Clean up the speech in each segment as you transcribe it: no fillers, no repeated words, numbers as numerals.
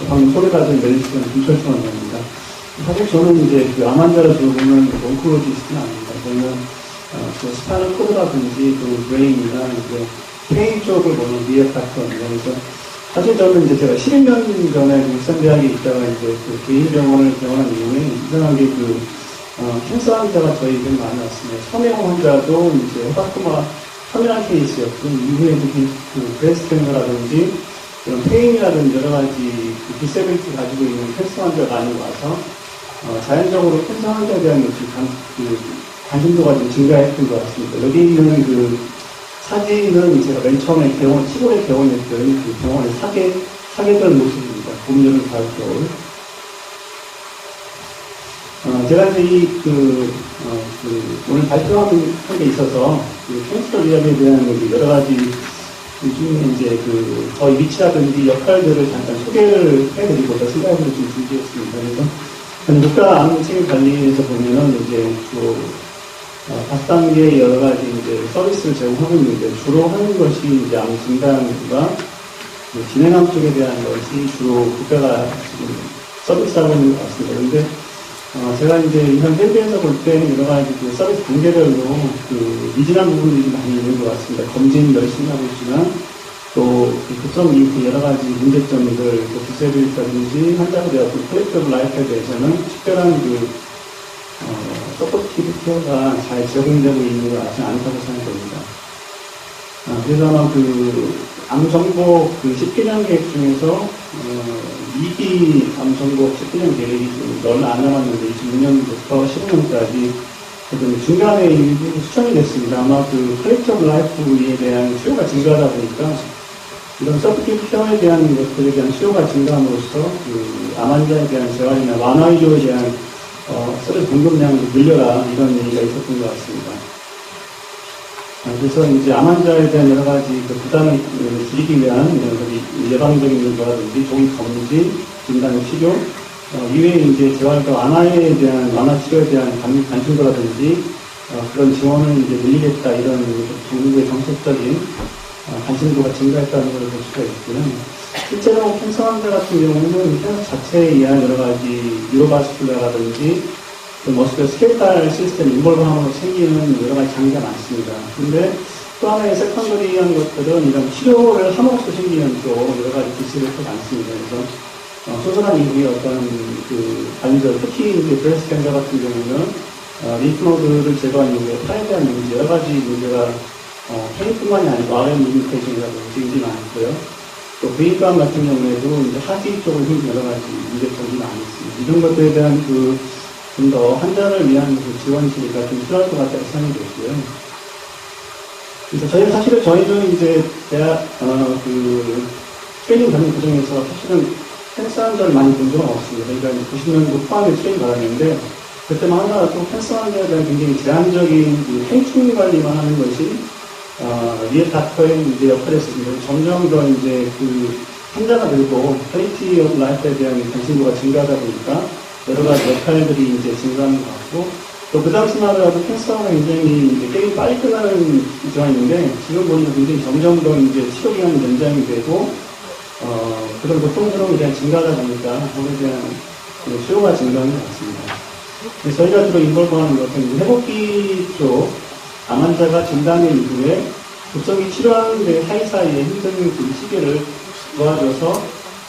방금 소개받은 메디시는 김철수 원장입니다. 사실 저는 이제 그 암 환자를 보면 온콜로지스트는 아닙니다. 저는 그 스파이널 코드라든지 그 브레인이나 이제 페인 쪽을 보는 리액터입니다. 그래서 사실 저는 이제 제가 12년 전에 울산대학에 있다가 이제 그 개인 병원을 개원한 이후에 이상하게 그 캔서 환자가 저희 병원에 많이 왔습니다. 섬형 환자도 이제 허바크마 터미널 케이스였고 이후에 그 브레스트 캔서라든지 이런 페인이라든지 여러 가지 그 디세빌리티 가지고 있는 캔서 환자가 많이 와서 자연적으로 캔서 환자에 대한 관심도가 좀 증가했던 것 같습니다. 여기 있는 그 사진은 제가 맨 처음에 시골에 개원했던 그 병원의 사계절 모습입니다. 봄, 여름, 가을, 겨울. 제가 이제 오늘 발표한 게 있어서 그 캔서 리합에 대한 여러 가지 중에 이제 저희 위치라든지 역할들을 잠깐 소개를 해드리고자 생각을 좀 준비했습니다. 그래서 국가암체계관리에서 보면은 이제 5단계의 여러 가지 이제 서비스를 제공하고 있는데 주로 하는 것이 이제 암 진단과 진행암 쪽에 대한 것이 주로 국가가 지금 서비스하고 있는 것 같습니다. 그런데 제가 이제 이런 헬비에서 볼 때 여러 가지 그 서비스 단계별로 그 미진한 부분들이 많이 있는 것 같습니다. 검진 열심히 하고 있지만 또 급성 이후 여러 가지 문제점들, 또 디세빌리티라든지 환자들의 어떤 퀄리티 오브 라이프에 대해서는 특별한 서포티브 케어가 잘 적용되고 있는 것 같지 않다고 생각됩니다. 그래서 아마 암정보 10개년 계획 중에서 2기 암정보 10개년 계획이 좀 얼마 안 남았는데 26년부터 15년까지 중간에 일부 수정이 됐습니다. 아마 퀄리티 오브 라이프에 대한 수요가 증가하다 보니까 이런 서포티브 케어에 대한 것들에 대한 수요가 증가함으로써 암 환자에 대한 재활이나 완화 의료에 대한 서비스 공급량이 늘려라 이런 얘기가 있었던 것 같습니다. 그래서 이제 암 환자에 대한 여러 가지 부담을 줄이기 위한 예방적인 거라든지 조기 검진, 진단 치료, 이외에 이제 재활과 완화 치료에 대한 관심도라든지 그런 지원을 이제 늘리겠다 이런 정부의 정책적인 관심도가 증가했다는 것을 볼 수가 있고요. 실제로 캔서 환자 같은 경우는 캔서 자체에 의한 여러 가지 뉴로바스큘라라든지 머스쿨 스켈탈 시스템 인볼브함으로 생기는 여러 가지 장애가 많습니다. 근데 또 하나의 세컨더리한 것들은 이런 치료를 함으로써 생기는 또 여러 가지 디스가 많습니다. 그래서 소설한 이후에 어떤 관절, 특히 이제 브레스트 캔서 같은 경우는 림프노드를 제거한 이후에 파에 대한 문제, 여러 가지 문제가 페인뿐만이 아니고 RM 리미테이션이라든지 굉장히 많고요. 또 부인감 같은 경우에도 이제 하지 쪽을 힘든 여러 가지 문제점이 많이 있습니다. 이런 것들에 대한 좀 더 환자를 위한 지원실이가 좀 필요할 것 같다고 생각이 됐고요. 그래서 저희는 이제 대학 트레이닝 받는 과정에서 사실은 캔서 환자를 많이 본 적은 없습니다. 그러니까 90년도 초반에 트레이닝 받았는데 그때만 하더라도 캔서 환자에 대한 굉장히 제한적인 행충 관리만 하는 것이 리에닥터의 이제 역할을 했습니다. 점점 더 이제 환자가 늘고 퀄리티 오브 라이프에 대한 관심도가 증가하다 보니까 여러 가지 역할들이 이제 증가하는 것 같고 또 그 당시만 하더라도 캔서가 굉장히 이제 게임이 빨리 끝나는 상황인데 지금 보니까 굉장히 점점 더 이제 치료 기간이 연장이 되고 그런 고통스러움이 그냥 증가하다 보니까 그에 대한 수요가 증가하는 것 같습니다. 그래서 저희가 주로 인볼브하는 것은 회복기 쪽 암 환자가 진단의 이후에 급성기 치료하는 사이사이에 힘든 시기를 도와줘서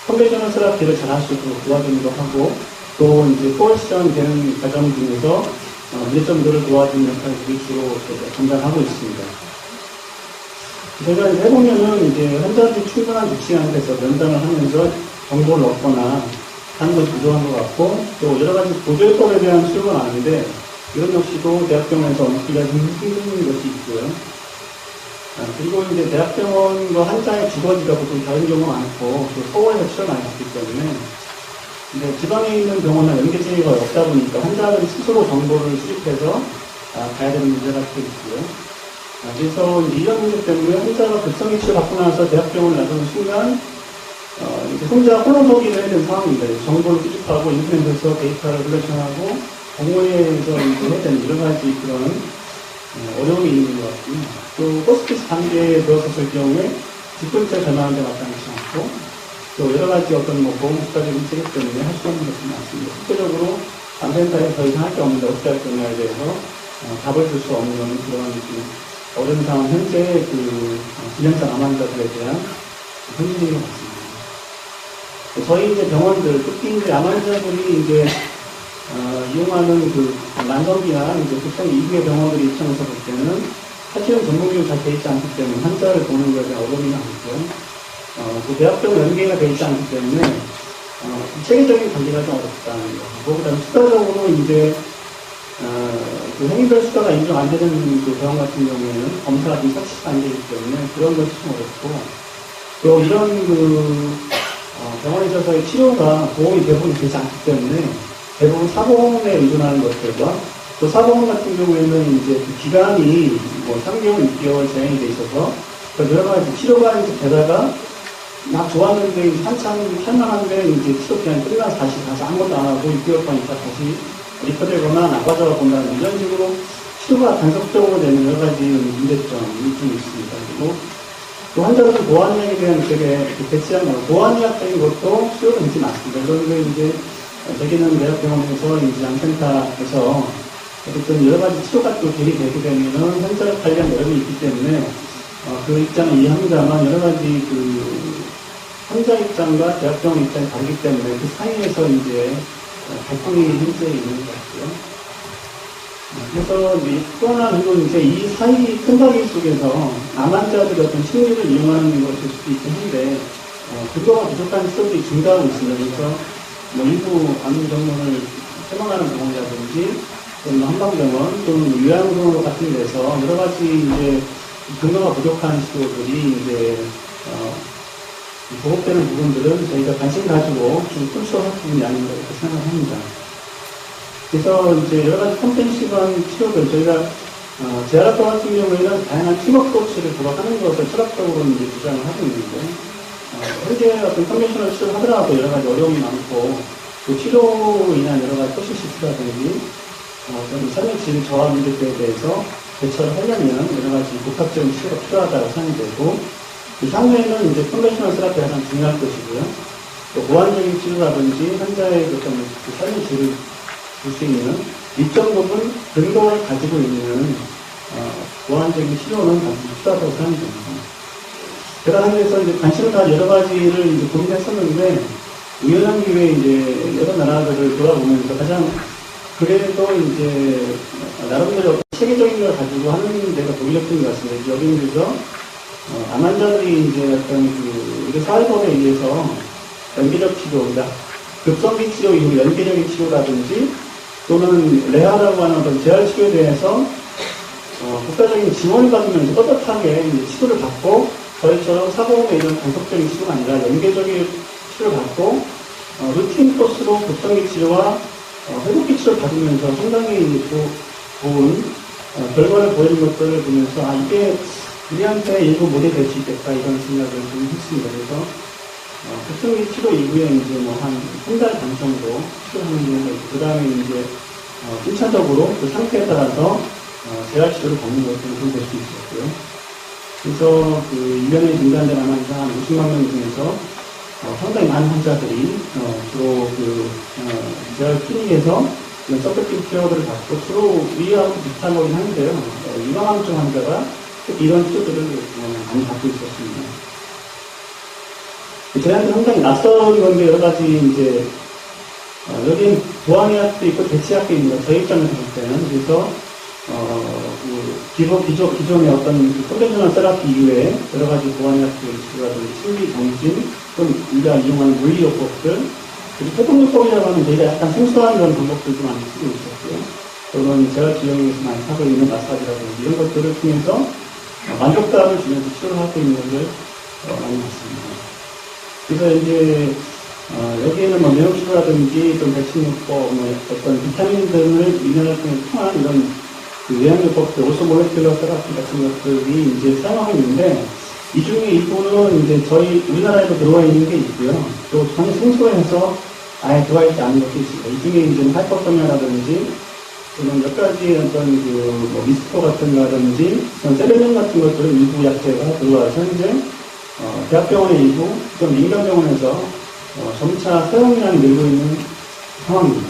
컨벤셔널 테라피를 잘 할 수 있도록 도와주기도 하고 또 이제 코어션 되는 과정 중에서 문제점들을 도와주는 역할을 주로 담당하고 있습니다. 저희가 이제 해보면은 이제 환자들이 충분한 위치한 데서 면담을 하면서 정보를 얻거나 하는 것이 부족한 것 같고 또 여러 가지 보조요법에 대한 수요가 많은데 이런 역시도 대학병원에서 얻기가 좀 힘든 것이 있고요. 그리고 이제 대학병원과 환자의 주거지가 보통 다른 경우가 많고 또 서울에서 치료를 많이 받기 때문에 근데 지방에 있는 병원이나 연계체계가 없다 보니까 환자들이 스스로 정보를 수집해서 가야 되는 문제가 또 있고요. 그래서 이런 문제 때문에 환자가 급성기 치료 받고 나서 대학병원을 나서는 순간 이제 혼자 홀로서기를 해야 되는 상황입니다. 정보를 수집하고 인터넷에서 데이터를 컬렉션하고 공원에서 해야 되는 여러 가지 그런 어려움이 있는 것 같고요. 또 호스피스 단계에 들어섰을 경우에 집 근처에 전화하는 데 마땅치 않고 또 여러 가지 어떤 뭐 보험 국가적인 체계 때문에 할 수 없는 것들이 많습니다. 실제적으로 암센터에 더 이상 할 게 없는데 어떻게 할 거냐에 대해서 답을 줄 수 없는 그런 어려운 상황, 현재 진행성 암 환자들에 대한 현실인 것 같습니다. 저희 이제 병원들, 특히 이제 암 환자들이 이제 이용하는 만성기나 이제 보통 2부의 병원들의 입장에서 볼 때는 사실은 전문기로 잘 돼 있지 않기 때문에 환자를 보는 것에 어려움이 많고요. 그 대학병원 연계가 돼 있지 않기 때문에 체계적인 관리가 좀 어렵다는 거. 그거보다는 수가적으로 이제 그 행위별 수가가 인정 안 되는 그 병원 같은 경우에는 검사가 좀 착시가 안 되기 때문에 그런 것이 좀 어렵고, 또 이런 병원에 있어서의 치료가 보험이 대부분 되지 않기 때문에 대부분 사보험에 의존하는 것들과, 또 사보험 같은 경우에는 이제 그 기간이 뭐 3개월, 6개월 제한이 돼 있어서 여러 가지 치료가 이제 되다가 막 좋았는데 한참 할만한데 이제 치료 기간이 끝나서 다시 아무것도 안 하고 6개월 거니까 다시 리퍼되거나 나빠져 본다는 이런 식으로 치료가 단속적으로 되는 여러 가지 문제점이 좀 있습니다. 그리고 또 환자들은 보안약에 대한 되게 배치한 거, 보안약적인 것도 치료가 되지 않습니다. 그런데 이제 저기는 대학병원에서 이제 암센터에서 어쨌든 여러 가지 치료가 또 대리되게 되면은 환자 관련 어려움이 있기 때문에 그 입장을 이해합니다만 여러 가지 환자 입장과 대학병원 입장이 다르기 때문에 그 사이에서 이제 갈등이 현재 있는 것 같고요. 그래서 이제 또 하나 그리고 이제 이 사이 큰 다리 속에서 암 환자들이 어떤 심리를 이용하는 것일 수도 있긴 한데 근거가 부족한 시설들이 증가하고 있습니다. 그래서 뭐 일부 암 전문을 해방하는 병원이라든지 또는 한방병원 또는 요양병원 같은 데서 여러 가지 이제 근거가 부족한 시도들이 이제 보급되는 부분들은 저희가 관심 가지고 좀 꿀수할 부분이 아닌가 이렇게 생각합니다. 그래서 이제 여러 가지 컴펜시브한 치료들, 저희가 재활학과 같은 경우에는 다양한 팀워크 코치를 도박하는 것을 철학적으로 이제 주장을 하고 있는데, 현재 어떤 컨벤셔널 치료를 하더라도 여러 가지 어려움이 많고, 또 치료로 인한 여러 가지 소식 시스라든지, 어떤 삶의 질 저하 문제들에 대해서 대처를 하려면 여러 가지 복합적인 치료가 필요하다고 생각이 되고, 향후에는 이제 컨벤셔널 세라피가 가장 중요할 것이고요. 또 보완적인 치료라든지 환자의 어떤 삶의 질을 볼 수 있는 일정 부분 근거를 가지고 있는 보완적인 치료는 반드시 필요하다고 생각합니다. 제가 한국에서 이제 관심을 가진 여러 가지를 이제 고민했었는데 우연한 기회에 이제 여러 나라들을 돌아보면서 가장 그래도 이제 나름대로 어떤 체계적인 걸 가지고 하는 데가 독일였던 것 같습니다. 여기는 그래서 암 환자들이 이제 어떤 우리 사회법에 의해서 연계적 치료, 그러니까 급성기 치료 이후 연계적인 치료라든지 또는 레하라고 하는 어떤 재활 치료에 대해서 국가적인 지원을 받으면서 떳떳하게 이제 치료를 받고 저희처럼 사보험에 이런 단속적인 치료가 아니라 연계적인 치료를 받고 루틴 코스로 급성기 치료와 회복기 치료를 받으면서 상당히 좋은 결과를 보이는 것들을 보면서 이게 우리한테 일부 모델이 될 수 있겠다 이런 생각을 좀 했습니다. 그래서 급성기 치료 이후에 이제 뭐 한 달 반 정도 치료하는 경우가 있고 그 다음에 이제 1차적으로 그 상태에 따라서 재활 치료를 받는 것들을 볼 수 있었고요. 그래서 그 1년에 진단된 암 환자 한 50만 명 중에서 상당히 많은 환자들이 주로 재활 클리닉에서 이런 서포팅 케어들을 받고 주로 위하고 비슷한 거긴 한데요. 유방암증 환자가 특히 이런 치료들을 많이 받고 있었습니다. 저희한테 상당히 낯선 건데 여러 가지 이제 여기는 보완의학도 있고 대체학도 있는 저희 입장에서 볼 때는 그래서 기존의 어떤 컨벤셔널 세라피 이후에 여러 가지 보완의학적인 치료라든지 심리 정신 또는 우리가 이용하는 물리요법들 그리고 회복요법이라고 하는 저희가 약간 생소한 그런 방법들도 많이 쓰고 있었고요. 또는 재활 지역에서 많이 하고 있는 마사지라든지 이런 것들을 통해서 만족감을 주면서 치료를 하고 있는 것을 많이 봤습니다. 그래서 이제 여기에는 뭐 면역치료라든지 또 백신요법, 어떤 비타민들을 미네랄을 통한 이런 외양요법들, 오소몰레큘러 세라피 같은 것들이 이제 사용하고 있는데 이 중에 일부는 이제 저희 우리나라에도 들어와 있는 게 있고요. 또 전혀 생소해서 아예 들어와 있지 않은 것도 있습니다. 이 중에 이제 하이퍼토미아라든지 또는 몇 가지 어떤 미스터 같은 거라든지 세레늄 같은 것들은 일부 약제가 들어와서 현재 대학병원의 일부, 또 민간병원에서 점차 사용량이 늘고 있는 상황입니다.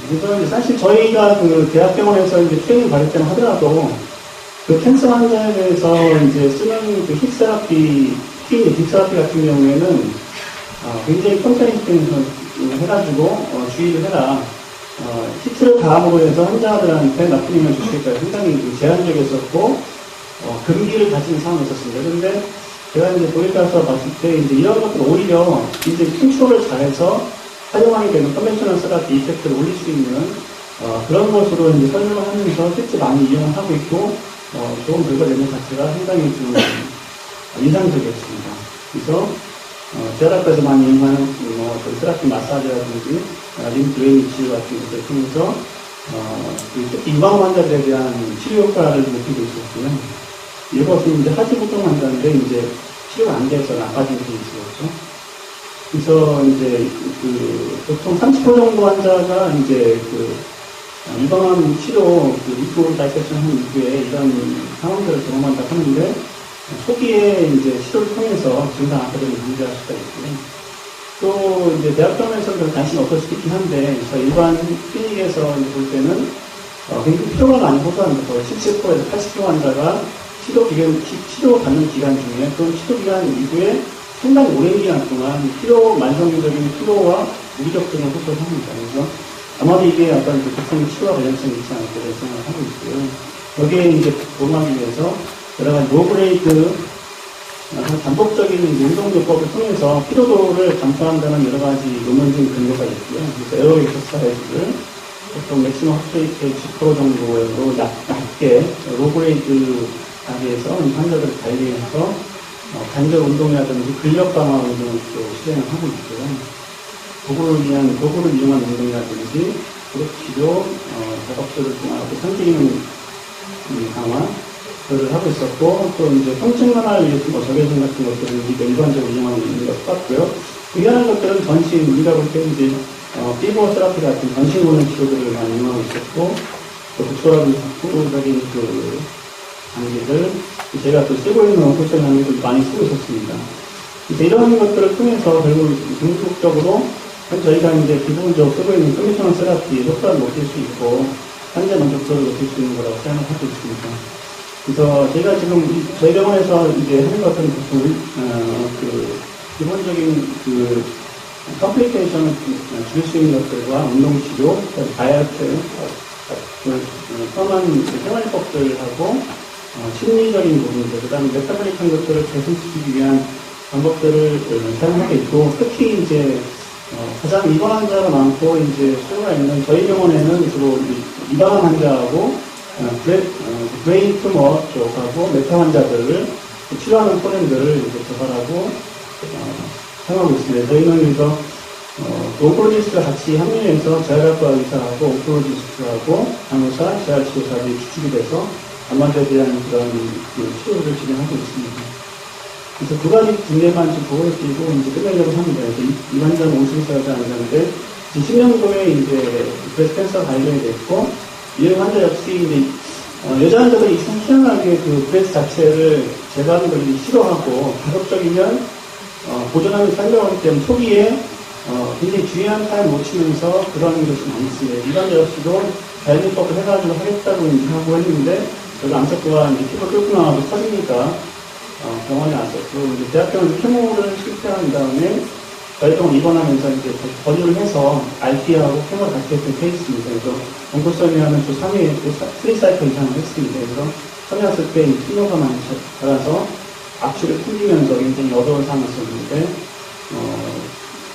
그래서 이제 사실 저희가 그 대학병원에서 이제 트레이닝 받을 때는 하더라도 그 캔서 환자에 대해서 이제 쓰는 그 힙세라피, 특히 딥세라피 같은 경우에는 굉장히 컨테이닝 해가지고 주의를 해라. 히트를 가함으로 해서 환자들한테 나쁜 영향을 줄 수 있다. 상당히 제한적이었었고 금기를 가지는 상황이 있었습니다. 그런데 제가 이제 독일 가서 봤을 때 이제 이런 것들 오히려 이제 컨트롤을 잘해서 활용하게 되는 컨벤셔널 세라피 이펙트를 올릴 수 있는 그런 것으로 이제 설명을 하면서 실제 많이 이용을 하고 있고 좋은 결과 내는 자체가 상당히 좀 인상적이었습니다. 그래서 제아락과에서 많이 이용하는 세라피 마사지라든지 림프드레이닝 치료 같은 것들을 통해서 특히 유방 환자들에 대한 치료 효과를 느끼고 있었고요. 이것은 이제 하지부종 환자인데 이제 치료가 안 돼서 나빠진 케이스였죠. 그래서 이제 보통 30% 정도 환자가 이제 유방암 치료 리프 다이섹션 한 이후에 이런 상황들을 경험한다고 하는데 초기에 이제 치료를 통해서 증상 악화를 방지할 수가 있고요. 또 이제 대학병원에서는 관심이 없을 수도 있긴 한데 일반 클리닉에서 볼 때는 굉장히 피로가 많이 호소합니다. 거의 77%에서 80% 환자가 치료 받는 기간 중에 또는 치료 기간 이후에 상당히 오랜 기간 동안 만성적인 피로와 무기력증을 호소를 합니다. 그래서 아마도 이게 약간 독성 치료와 관련성이 있지 않을까 생각을 하고 있고요. 여기에 이제 도움하기 위해서 여러 가지 로그레이드 반복적인 운동요법을 통해서 피로도를 감소한다는 여러 가지 논문적인 근거가 있고요. 그래서 에어로빅 엑서사이즈를 보통 맥시멈 합레이트의 10% 정도로 낮게 로그레이드 단위에서 환자들을 관리해서 관절 운동이라든지 근력 강화 운동을 또 실행을 하고 있고요. 도구를 이용한 운동이라든지 그룹 치료, 작업들을 통하고 상기기능 강화를 하고 있었고, 또 이제 통증 완화를 위해서 저개선 같은 것들은 우리가 일반적으로 이용하고 있는 것 같고요. 이러한 것들은 전신, 우리가 볼 때 이제 피부어 세라피 같은 전신 고는 치료들을 많이 이용하고 있었고, 또 독소적인 장비들, 제가 또 쓰고 있는 온코션 장비들 많이 쓰고 있었습니다. 그래서 이런 것들을 통해서 결국 궁극적으로 저희가 이제 기본적으로 쓰고 있는 컨디셔널 세라피의 효과를 높일 수 있고 환자 만족도를 높일 수 있는 거라고 생각하고 있습니다. 그래서 제가 지금 저희 병원에서 이제 하는 것들은 보통 기본적인 컴플리케이션을 줄일 수 있는 것들과 운동치료, 다이어트, 선한 생활법들하고 심리적인 부분들, 그 다음에 메타볼릭한 것들을 개선시키기 위한 방법들을 사용하고 있고, 특히 이제 가장 입원 환자가 많고 이제 수요가 있는 저희 병원에는 주로 입원 환자하고 브레인 튜머 쪽하고 메타 환자들을 치료하는 프로그램들을 이제 개발하고 사용하고 있습니다. 저희는 그래서 온콜로지스트와 같이 합류해서 재활학과 의사하고 온콜로지스트하고 간호사, 재활치료사들이 주축이 돼서 암환자에 대한 그런 치료를 진행하고 있습니다. 그래서 두 가지 분야만 좀 보여드리고 이제 끝내려고 합니다. 이 환자는 50살까지 앉았는데 10년도에 이제 브레스트 캔서 발견이 됐고 이 환자 역시 이제 여자 환자들이 참 희한하게 브레스트 자체를 제거하는 걸 싫어하고 가급적이면 보존하면서 살려고 하기 때문에 초기에 굉장히 중요한 타임 놓치면서 그런 것이 많이 있습니다. 이 환자 역시도 자연요법을 해가지고 하겠다고 하고 했는데 여기 암석도가 이제 피부 뚫고 나와서 터지니까 병원에 왔었고, 이제 대학병원 케모를 실패한 다음에 저희 병원 입원하면서 이제 권유를 해서 RT하고 케모를 같이 했던 케이스입니다. 그래서 온코선이라는 주 3회, 3사이클 이상을 했습니다. 그래서 처음에 왔을 때 피부가 많이 자라서 압축을 풀리면서 굉장히 어려운 상황이었는데,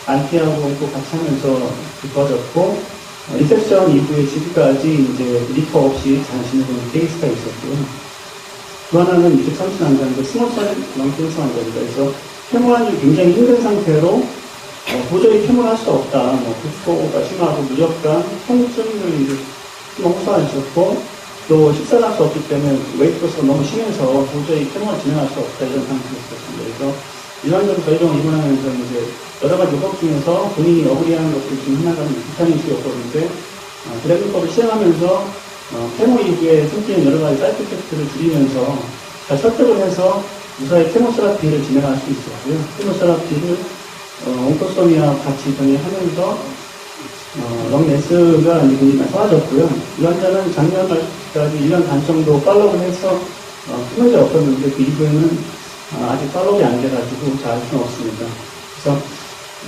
RT하고 또 같이 하면서 좋아졌고, 리셉션 이후에 지금까지 이제 리퍼 없이 잘 지내는 케이스가 있었고요. 그 하나는 23세 환자인데 스몰셀 런캔서 환자입니다. 그래서 케모하기 굉장히 힘든 상태로 도저히 케모를 할 수 없다. 구토가 심하고 무력감, 통증을 이제 너무 호소하셨고 또 식사를 할 수 없기 때문에 웨이트로스가 너무 심해서 도저히 케모를 진행할 수 없다 이런 상태였습니다. 그래서 일반적으로 저희 병원 입원하면서 이제 여러 가지 요법 중에서 본인이 어그리하는 것들 중 하나가 비타민 C 요법인데 드래곤법을 시행하면서 케모 이후에 생기는 여러 가지 사이드 이펙트를 줄이면서 잘 설득을 해서 무사히 케모세라피를 진행할 수 있었고요. 케모세라피를 온코소미와 같이 병행하면서 렁레스가 이제 굉장히 사라졌고요. 이 환자는 작년 말까지 1년 반 정도 팔로우를 해서 큰 문제 없었는데 그 이후에는 아직 팔로우가 안 돼가지고 잘 알 수는 없습니다. 그래서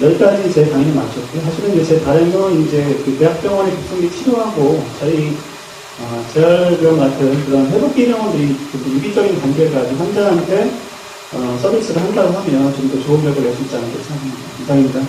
여기까지 제 강의를 마쳤고요. 사실은 이제 제 바람은 이제 그 대학병원의 급성기 치료하고 저희 재활병 같은 그런 회복기 병원들이 유기적인 관계를 가진 환자한테 서비스를 한다고 하면 좀 더 좋은 결과를 낼 수 있지 않을까 생각합니다. 이상입니다.